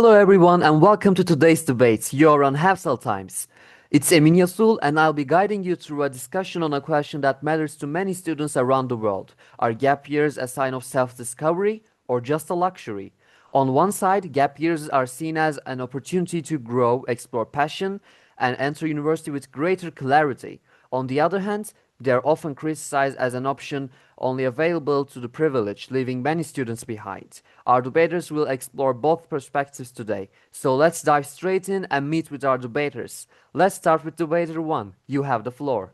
Hello everyone and welcome to today's debate. You're on Hevsel Times. It's Emin Yasul and I'll be guiding you through a discussion on a question that matters to many students around the world. Are gap years a sign of self-discovery or just a luxury? On one side, gap years are seen as an opportunity to grow, explore passion, and enter university with greater clarity. On the other hand, they are often criticized as an option only available to the privileged, leaving many students behind. Our debaters will explore both perspectives today. So let's dive straight in and meet with our debaters. Let's start with debater 1. You have the floor.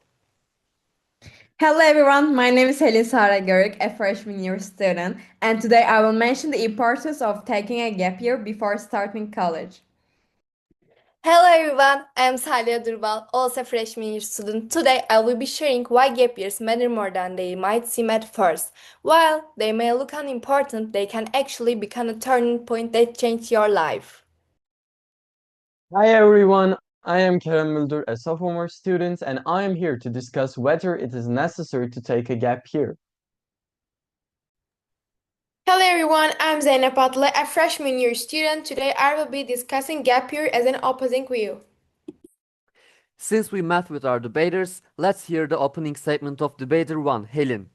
Hello everyone, my name is Helin Saragörük, a freshman year student, and today I will mention the importance of taking a gap year before starting college. Hello everyone, I am Salia Durbal, also a freshman year student. Today I will be sharing why gap years matter more than they might seem at first. While they may look unimportant, they can actually become a turning point that changes your life. Hi everyone, I am Kerem Müldür, a sophomore student, and I am here to discuss whether it is necessary to take a gap year. Hello everyone, I'm Zeynep Atlı, a freshman year student. Today I will be discussing gap year as an opposing view. Since we met with our debaters, let's hear the opening statement of debater 1, Helen.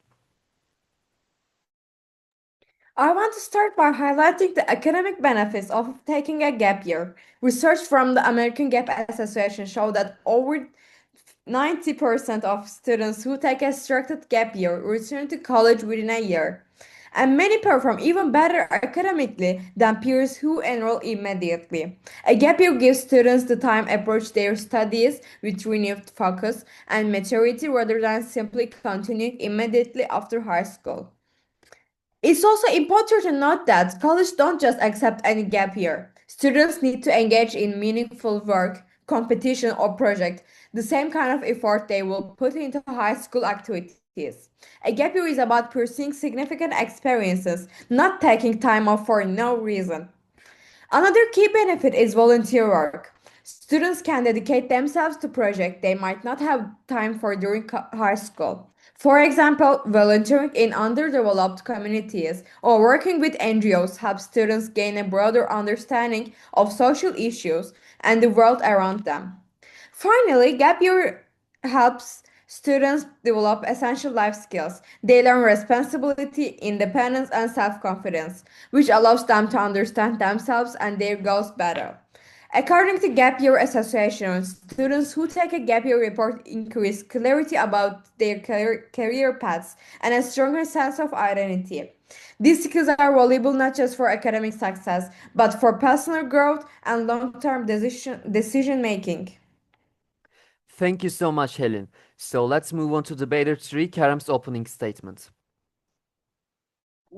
I want to start by highlighting the academic benefits of taking a gap year. Research from the American Gap Association show that over 90% of students who take a structured gap year return to college within a year. And many perform even better academically than peers who enroll immediately. A gap year gives students the time to approach their studies with renewed focus and maturity rather than simply continuing immediately after high school. It's also important to note that college don't just accept any gap year. Students need to engage in meaningful work, competition, or project, the same kind of effort they will put into high school activities. A gap year is about pursuing significant experiences, not taking time off for no reason. Another key benefit is volunteer work. Students can dedicate themselves to projects they might not have time for during high school. For example, volunteering in underdeveloped communities or working with NGOs helps students gain a broader understanding of social issues and the world around them. Finally, gap year helps students develop essential life skills. They learn responsibility, independence, and self confidence, which allows them to understand themselves and their goals better. According to Gap Year Association, students who take a gap year report increase clarity about their career paths and a stronger sense of identity. These skills are valuable not just for academic success, but for personal growth and long term decision making. Thank you so much, Helen. So let's move on to debater 3, Kerem's opening statement.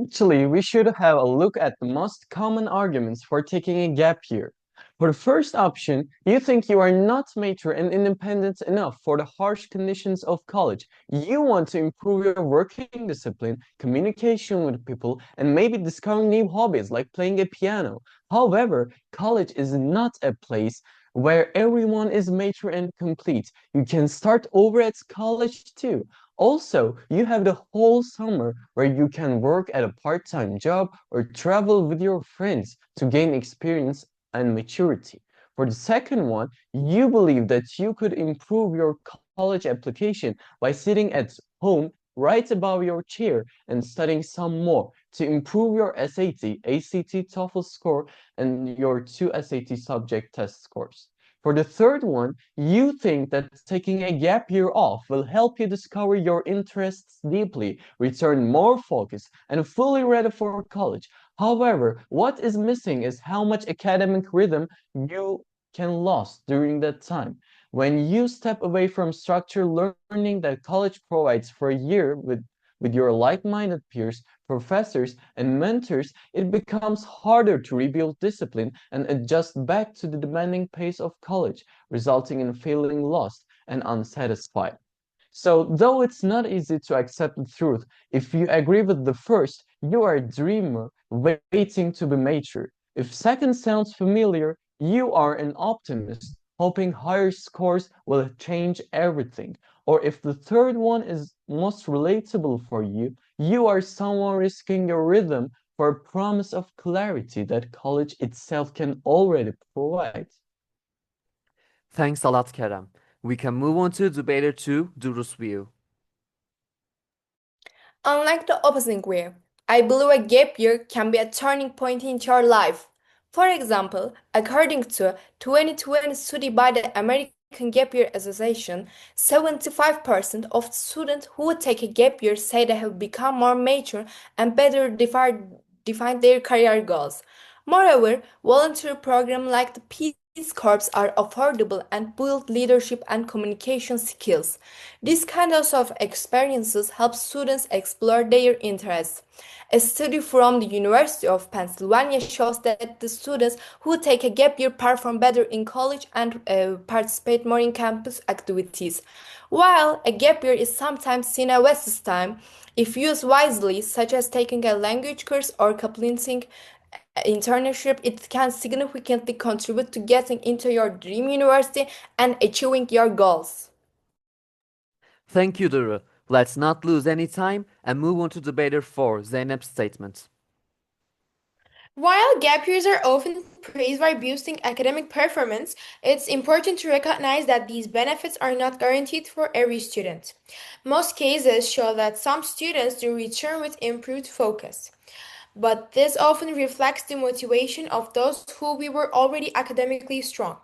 Actually, we should have a look at the most common arguments for taking a gap year. For the first option, you think you are not mature and independent enough for the harsh conditions of college. You want to improve your working discipline, communication with people, and maybe discover new hobbies like playing a piano. However, college is not a place where everyone is mature and complete. You can start over at college too. Also, you have the whole summer where you can work at a part-time job or travel with your friends to gain experience and maturity. For the second one, you believe that you could improve your college application by sitting at home right above your chair and studying some more to improve your SAT, ACT, TOEFL score, and your two SAT subject test scores. For the third one, you think that taking a gap year off will help you discover your interests deeply, return more focused, and fully ready for college. However, what is missing is how much academic rhythm you can lose during that time. When you step away from structured learning that college provides for a year with your like-minded peers, professors, and mentors, it becomes harder to rebuild discipline and adjust back to the demanding pace of college, resulting in feeling lost and unsatisfied. So, though it's not easy to accept the truth, if you agree with the first, you are a dreamer waiting to be mature. If second sounds familiar, you are an optimist hoping higher scores will change everything. Or if the third one is most relatable for you, you are someone risking your rhythm for a promise of clarity that college itself can already provide. Thanks a lot, Kerem. We can move on to debater 2, Duru's view. Unlike the opposing view, I believe a gap year can be a turning point in your life. For example, according to a 2020 study by the American Gap Year Association, 75% of students who take a gap year say they have become more mature and better define their career goals. Moreover, volunteer programs like the Peace Corps are affordable and build leadership and communication skills. These kinds of experiences help students explore their interests. A study from the University of Pennsylvania shows that the students who take a gap year perform better in college and participate more in campus activities. While a gap year is sometimes seen as wasted time, if used wisely, such as taking a language course or completing internship, it can significantly contribute to getting into your dream university and achieving your goals. Thank you, Duru. Let's not lose any time and move on to debater 4, Zeynep's statement. While gap years are often praised for boosting academic performance, it's important to recognize that these benefits are not guaranteed for every student. Most cases show that some students do return with improved focus, but this often reflects the motivation of those who we were already academically strong.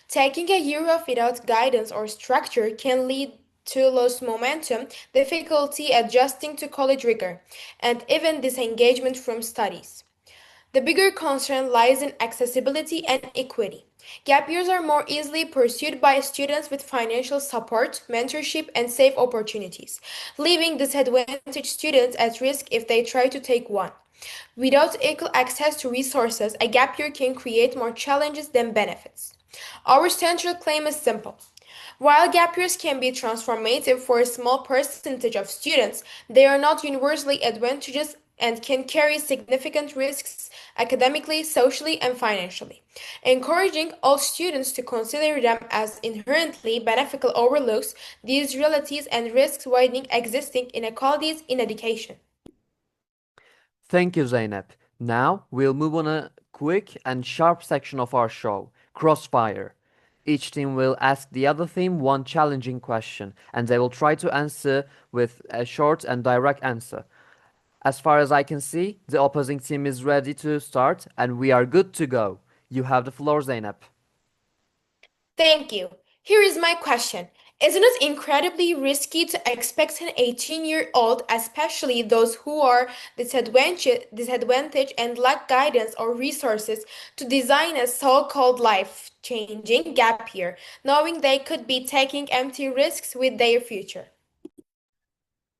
Taking a year off without guidance or structure can lead to lost momentum, difficulty adjusting to college rigor, and even disengagement from studies. The bigger concern lies in accessibility and equity. Gap years are more easily pursued by students with financial support, mentorship, and safe opportunities, leaving disadvantaged students at risk if they try to take one. Without equal access to resources, a gap year can create more challenges than benefits. Our central claim is simple. While gap years can be transformative for a small percentage of students, they are not universally advantageous and can carry significant risks academically, socially, and financially. Encouraging all students to consider them as inherently beneficial overlooks these realities and risks widening existing inequalities in education. Thank you, Zeynep. Now we'll move on a quick and sharp section of our show, Crossfire. Each team will ask the other team one challenging question, and they will try to answer with a short and direct answer. As far as I can see, the opposing team is ready to start, and we are good to go. You have the floor, Zeynep. Thank you. Here is my question. Isn't it incredibly risky to expect an 18-year-old, especially those who are disadvantaged and lack guidance or resources, to design a so-called life-changing gap year, knowing they could be taking empty risks with their future?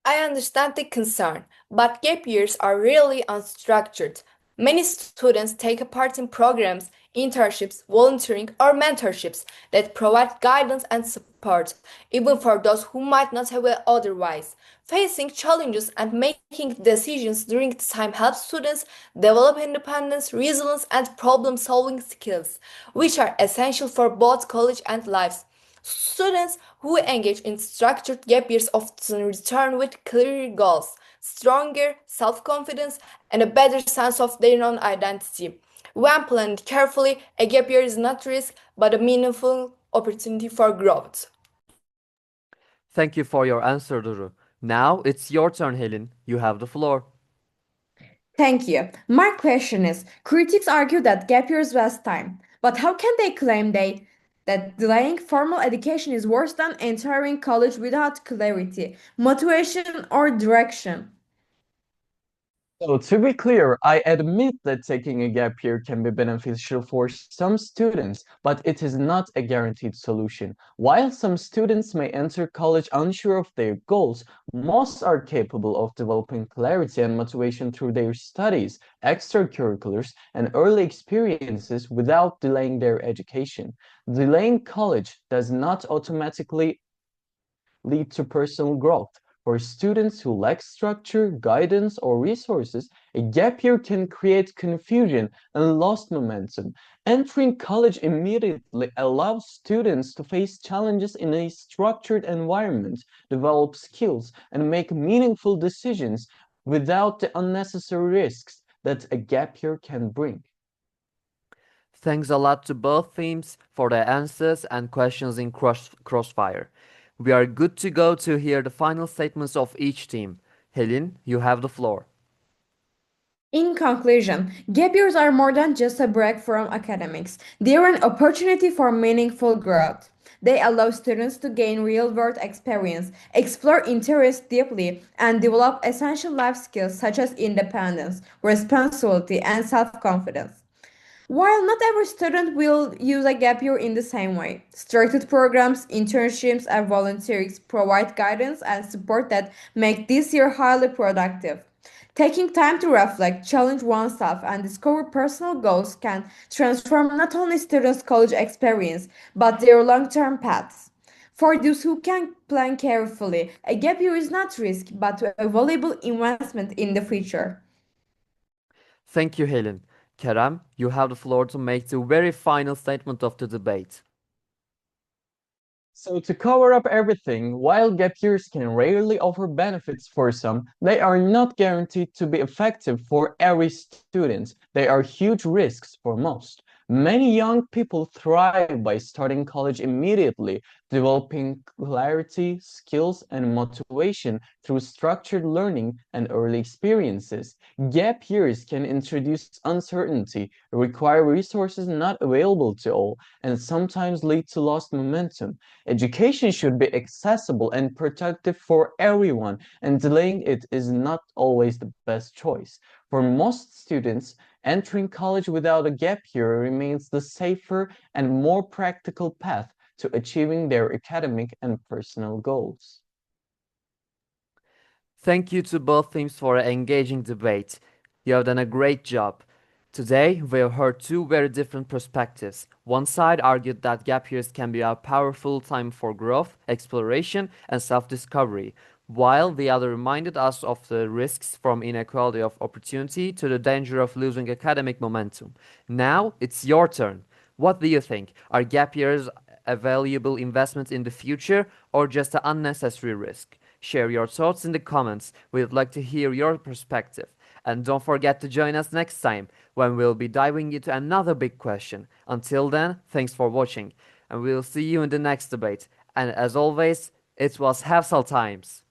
I understand the concern, but gap years are really unstructured. Many students take part in programs, internships, volunteering, or mentorships that provide guidance and support, even for those who might not have it otherwise. Facing challenges and making decisions during this time helps students develop independence, resilience, and problem solving skills, which are essential for both college and lives. Students who engage in structured gap years often return with clear goals, stronger self confidence, and a better sense of their own identity. When planned carefully, a gap year is not risk but a meaningful opportunity for growth. Thank you for your answer, Duru. Now it's your turn, Helen. You have the floor. Thank you. My question is, critics argue that gap years waste time, but how can they claim that delaying formal education is worse than entering college without clarity, motivation, or direction? So, to be clear, I admit that taking a gap year can be beneficial for some students, but it is not a guaranteed solution. While some students may enter college unsure of their goals, most are capable of developing clarity and motivation through their studies, extracurriculars, and early experiences without delaying their education. Delaying college does not automatically lead to personal growth. For students who lack structure, guidance, or resources, a gap year can create confusion and lost momentum. Entering college immediately allows students to face challenges in a structured environment, develop skills, and make meaningful decisions without the unnecessary risks. that a gap year can bring. Thanks a lot to both teams for their answers and questions in Crossfire. We are good to go to hear the final statements of each team. Helen, you have the floor. In conclusion, gap years are more than just a break from academics. They are an opportunity for meaningful growth. They allow students to gain real world experience, explore interests deeply, and develop essential life skills such as independence, responsibility, and self confidence. While not every student will use a gap year in the same way, structured programs, internships, and volunteers provide guidance and support that make this year highly productive. Taking time to reflect, challenge oneself, and discover personal goals can transform not only students' college experience but their long term paths. For those who can plan carefully, a gap year is not risk but a valuable investment in the future. Thank you, Helen. Kerem, you have the floor to make the very final statement of the debate. So to cover up everything, while gap years can rarely offer benefits for some, they are not guaranteed to be effective for every student. They are huge risks for most. Many young people thrive by starting college immediately, developing clarity, skills, and motivation through structured learning and early experiences. Gap years can introduce uncertainty, require resources not available to all, and sometimes lead to lost momentum. Education should be accessible and productive for everyone, and delaying it is not always the best choice. For most students, entering college without a gap year remains the safer and more practical path to achieving their academic and personal goals. Thank you to both teams for an engaging debate. You have done a great job. Today, we have heard two very different perspectives. One side argued that gap years can be a powerful time for growth, exploration, and self discovery, while the other reminded us of the risks from inequality of opportunity to the danger of losing academic momentum. Now, it's your turn. What do you think? Are gap years a valuable investment in the future or just an unnecessary risk? Share your thoughts in the comments. We'd like to hear your perspective. And don't forget to join us next time when we'll be diving into another big question. Until then, thanks for watching, and we'll see you in the next debate. And as always, it was Hevsel Times.